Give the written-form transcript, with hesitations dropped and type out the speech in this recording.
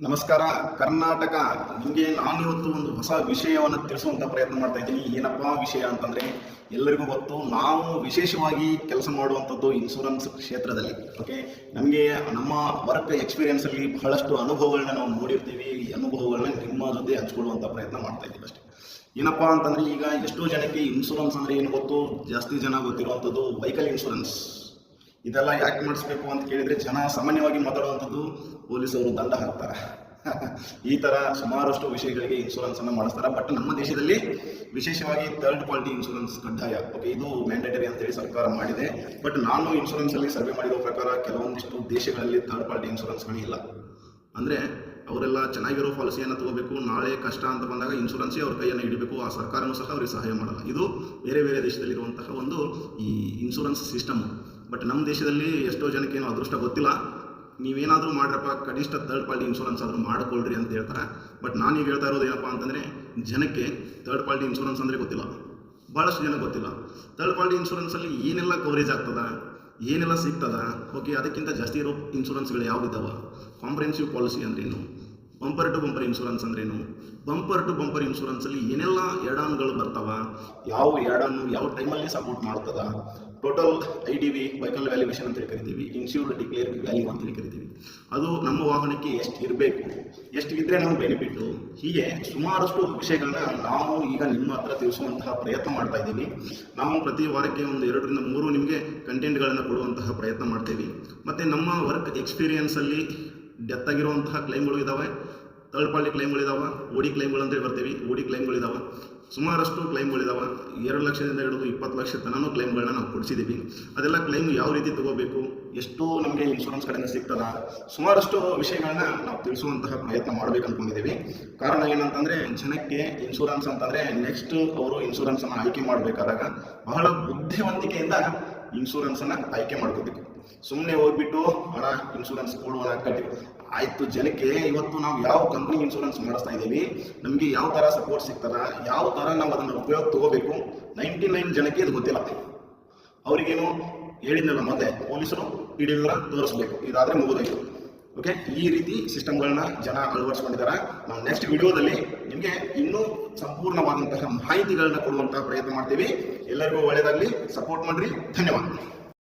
ನಮಸ್ಕಾರ ಕರ್ನಾಟಕ. ನಿಮಗೆ ನಾನಿವತ್ತು ಒಂದು ಹೊಸ ವಿಷಯವನ್ನು ತಿಳಿಸುವಂಥ ಪ್ರಯತ್ನ ಮಾಡ್ತಾ ಇದ್ದೀನಿ. ಏನಪ್ಪ ವಿಷಯ ಅಂತಂದರೆ, ಎಲ್ಲರಿಗೂ ಗೊತ್ತು, ನಾವು ವಿಶೇಷವಾಗಿ ಕೆಲಸ ಮಾಡುವಂಥದ್ದು ಇನ್ಶೂರೆನ್ಸ್ ಕ್ಷೇತ್ರದಲ್ಲಿ. ಓಕೆ, ನಮಗೆ ನಮ್ಮ ವರ್ಕ್ ಎಕ್ಸ್ಪೀರಿಯನ್ಸಲ್ಲಿ ಬಹಳಷ್ಟು ಅನುಭವಗಳನ್ನ ನಾವು ನೋಡಿರ್ತೀವಿ. ಈ ಅನುಭವಗಳನ್ನ ನಿಮ್ಮ ಜೊತೆ ಹಂಚ್ಕೊಳ್ಳುವಂಥ ಪ್ರಯತ್ನ ಮಾಡ್ತಾ ಇದ್ದೀವಿ ಅಷ್ಟೇ. ಏನಪ್ಪ ಅಂತಂದರೆ, ಈಗ ಎಷ್ಟೋ ಜನಕ್ಕೆ ಇನ್ಶೂರೆನ್ಸ್ ಅಂದರೆ ಏನು ಗೊತ್ತು, ಜಾಸ್ತಿ ಜನ ಗೊತ್ತಿರುವಂಥದ್ದು ವೆಹಿಕಲ್ ಇನ್ಶೂರೆನ್ಸ್. ಇದೆಲ್ಲ ಯಾಕೆ ಮಾಡಿಸ್ಬೇಕು ಅಂತ ಕೇಳಿದರೆ, ಜನ ಸಾಮಾನ್ಯವಾಗಿ ಮಾತಾಡುವಂಥದ್ದು ಪೊಲೀಸವರು ದಂಡ ಹಾಕ್ತಾರೆ, ಈ ಥರ ಸುಮಾರಷ್ಟು ವಿಷಯಗಳಿಗೆ ಇನ್ಶೂರೆನ್ಸನ್ನು ಮಾಡಿಸ್ತಾರೆ. ಬಟ್ ನಮ್ಮ ದೇಶದಲ್ಲಿ ವಿಶೇಷವಾಗಿ ಥರ್ಡ್ ಪಾರ್ಟಿ ಇನ್ಶೂರೆನ್ಸ್ ಕಡ್ಡಾಯ. ಓಕೆ, ಇದು ಮ್ಯಾಂಡೇಟರಿ ಅಂತೇಳಿ ಸರ್ಕಾರ ಮಾಡಿದೆ. ಬಟ್ ನಾನು ಇನ್ಶೂರೆನ್ಸಲ್ಲಿ ಸರ್ವೆ ಮಾಡಿರೋ ಪ್ರಕಾರ ಕೆಲವೊಂದಿಷ್ಟು ದೇಶಗಳಲ್ಲಿ ಥರ್ಡ್ ಪಾರ್ಟಿ ಇನ್ಶೂರೆನ್ಸ್ಗಳು ಇಲ್ಲ. ಅಂದರೆ ಅವರೆಲ್ಲ ಚೆನ್ನಾಗಿರೋ ಪಾಲಿಸಿಯನ್ನು ತಗೋಬೇಕು, ನಾಳೆ ಕಷ್ಟ ಅಂತ ಬಂದಾಗ ಇನ್ಶೂರೆನ್ಸೇ ಅವ್ರ ಕೈಯನ್ನು ಹಿಡಬೇಕು, ಆ ಸರ್ಕಾರನೂ ಸಹ ಅವ್ರಿಗೆ ಸಹಾಯ ಮಾಡಲ್ಲ. ಇದು ಬೇರೆ ಬೇರೆ ದೇಶದಲ್ಲಿರುವಂತಹ ಒಂದು ಈ ಇನ್ಶೂರೆನ್ಸ್ ಸಿಸ್ಟಮ್. ಬಟ್ ನಮ್ಮ ದೇಶದಲ್ಲಿ ಎಷ್ಟೋ ಜನಕ್ಕೇನು ಅದೃಷ್ಟ ಗೊತ್ತಿಲ್ಲ. ನೀವೇನಾದರೂ ಮಾಡ್ರಪ್ಪ, ಕನಿಷ್ಠ ಥರ್ಡ್ ಪಾರ್ಟಿ ಇನ್ಶೂರೆನ್ಸ್ ಆದರೂ ಮಾಡಿಕೊಳ್ಳ್ರಿ ಅಂತ ಹೇಳ್ತಾರೆ. ಬಟ್ ನಾನೀಗ ಹೇಳ್ತಾ ಇರೋದು ಏನಪ್ಪ ಅಂತಂದರೆ, ಜನಕ್ಕೆ ಥರ್ಡ್ ಪಾರ್ಟಿ ಇನ್ಶೂರೆನ್ಸ್ ಅಂದರೆ ಗೊತ್ತಿಲ್ಲ, ಭಾಳಷ್ಟು ಜನ ಗೊತ್ತಿಲ್ಲ. ಥರ್ಡ್ ಪಾರ್ಟಿ ಇನ್ಶೂರೆನ್ಸಲ್ಲಿ ಏನೆಲ್ಲ ಕವರೇಜ್ ಆಗ್ತದ, ಏನೆಲ್ಲ ಸಿಗ್ತದ. ಓಕೆ, ಅದಕ್ಕಿಂತ ಜಾಸ್ತಿ ಇರೋ ಇನ್ಶೂರೆನ್ಸ್ಗಳು ಯಾವುದಿದ್ದಾವೆ, ಕಾಂಪ್ರಿಹೆನ್ಸಿವ್ ಪಾಲಿಸಿ ಅಂದ್ರೇನು, ಬಂಪರ್ ಟು ಬಂಪರ್ ಇನ್ಶೂರೆನ್ಸ್ ಅಂದ್ರೇನು, ಬಂಪರ್ ಟು ಬಂಪರ್ ಇನ್ಶೂರೆನ್ಸಲ್ಲಿ ಏನೆಲ್ಲ ಎಡಾನ್ಗಳು ಬರ್ತಾವ, ಯಾವ ಎಡಾನು ಯಾವ ಟೈಮಲ್ಲಿ ಸಪೋರ್ಟ್ ಮಾಡ್ತದ, ಟೋಟಲ್ IDV ವೆಹಿಕಲ್ ವ್ಯಾಲ್ಯೂಯೇಷನ್ ಅಂತೇಳಿ ಕರಿತೀವಿ, ಇನ್ಶೂರ್ಡ್ ಡಿಕ್ಲೇರ್ ವ್ಯಾಲ್ಯೂ ಅಂತೇಳಿ ಕರಿತೀವಿ. ಅದು ನಮ್ಮ ವಾಹನಕ್ಕೆ ಎಷ್ಟು ಇರಬೇಕು, ಎಷ್ಟು ಇದ್ದರೆ ನಾವು ಬೆನಿಫಿಟ್ಟು, ಹೀಗೆ ಸುಮಾರಷ್ಟು ವಿಷಯಗಳನ್ನ ನಾವು ಈಗ ನಿಮ್ಮ ಹತ್ರ ತಿಳಿಸುವಂತಹ ಪ್ರಯತ್ನ ಮಾಡ್ತಾ ಇದ್ದೀವಿ. ನಾವು ಪ್ರತಿ ವಾರಕ್ಕೆ ಒಂದು 2 ರಿಂದ 3 ನಿಮಗೆ ಕಂಟೆಂಟ್ಗಳನ್ನು ಕೊಡುವಂತಹ ಪ್ರಯತ್ನ ಮಾಡ್ತೀವಿ. ಮತ್ತು ನಮ್ಮ ವರ್ಕ್ ಎಕ್ಸ್ಪೀರಿಯನ್ಸಲ್ಲಿ ಡೆತ್ ಆಗಿರುವಂತಹ ಕ್ಲೈಮ್ಗಳು ಇದ್ದಾವೆ, ಥರ್ಡ್ ಪಾರ್ಟಿ ಕ್ಲೈಮ್ಗಳಿದ್ದಾವೆ, OD ಕ್ಲೈಮ್ಗಳು ಅಂತೇಳಿ ಬರ್ತೀವಿ, OD ಕ್ಲೈಮ್ಗಳಿದ್ದಾವೆ, ಸುಮಾರಷ್ಟು ಕ್ಲೈಮ್ಗಳಿದ್ದಾವೆ. 2 ಲಕ್ಷದಿಂದ ಹಿಡಿದು 20 ಲಕ್ಷ ತನಕ ಕ್ಲೈಮ್ಗಳನ್ನ ನಾವು ಕೊಡಿಸಿದ್ದೀವಿ. ಅದೆಲ್ಲ ಕ್ಲೈಮ್ ಯಾವ ರೀತಿ ತೊಗೋಬೇಕು, ಎಷ್ಟು ನಮಗೆ ಇನ್ಶೂರೆನ್ಸ್ ಕಡೆಯಿಂದ ಸಿಗ್ತದ, ಸುಮಾರಷ್ಟು ವಿಷಯಗಳನ್ನ ನಾವು ತಿಳಿಸುವಂತಹ ಪ್ರಯತ್ನ ಮಾಡಬೇಕು ಅಂದ್ಕೊಂಡಿದ್ದೀವಿ. ಕಾರಣ ಏನಂತಂದರೆ, ಜನಕ್ಕೆ ಇನ್ಶೂರೆನ್ಸ್ ಅಂತಂದರೆ ನೆಕ್ಸ್ಟ್ ಅವರು ಇನ್ಶೂರೆನ್ಸನ್ನು ಆಯ್ಕೆ ಮಾಡಬೇಕಾದಾಗ ಬಹಳ ಬುದ್ಧಿವಂತಿಕೆಯಿಂದ ಇನ್ಶೂರೆನ್ಸನ್ನು ಆಯ್ಕೆ ಮಾಡ್ಕೋಬೇಕು. ಸುಮ್ಮನೆ ಹೋಗ್ಬಿಟ್ಟು ಹಣ ಇನ್ಶೂರೆನ್ಸ್ ಕೊಡುವ ಕಟ್ಟಿ ಆಯಿತು. ಜನಕ್ಕೆ ಇವತ್ತು ನಾವು ಯಾವ ಕಂಪ್ನಿ ಇನ್ಶೂರೆನ್ಸ್ ಮಾಡಿಸ್ತಾ ಇದ್ದೀವಿ, ನಮಗೆ ಯಾವ ಥರ ಸಪೋರ್ಟ್ ಸಿಗ್ತದ, ಯಾವ ಥರ ನಾವು ಅದನ್ನು ಉಪಯೋಗ ತೊಗೋಬೇಕು, 99 ಜನಕ್ಕೆ ಇದು ಗೊತ್ತಿಲ್ಲ. ಅವರಿಗೇನು ಹೇಳಿದ್ನಲ್ಲ ಮೊದಲೇ, ಪೊಲೀಸರು ಹಿಡಿಯೋದ್ರ ತೋರಿಸ್ಬೇಕು, ಇದಾದರೆ ಮುಗಿದೋಯ್ತು. ಓಕೆ, ಈ ರೀತಿ ಸಿಸ್ಟಮ್ಗಳನ್ನ ಜನ ಅಳವಡಿಸ್ಕೊಂಡಿದ್ದಾರೆ. ನಾವು ನೆಕ್ಸ್ಟ್ ವಿಡಿಯೋದಲ್ಲಿ ನಿಮಗೆ ಇನ್ನೂ ಸಂಪೂರ್ಣವಾದಂತಹ ಮಾಹಿತಿಗಳನ್ನ ಕೊಡುವಂತಹ ಪ್ರಯತ್ನ ಮಾಡ್ತೀವಿ. ಎಲ್ಲರಿಗೂ ಒಳ್ಳೆಯದಾಗಲಿ, ಸಪೋರ್ಟ್ ಮಾಡಿರಿ. ಧನ್ಯವಾದ.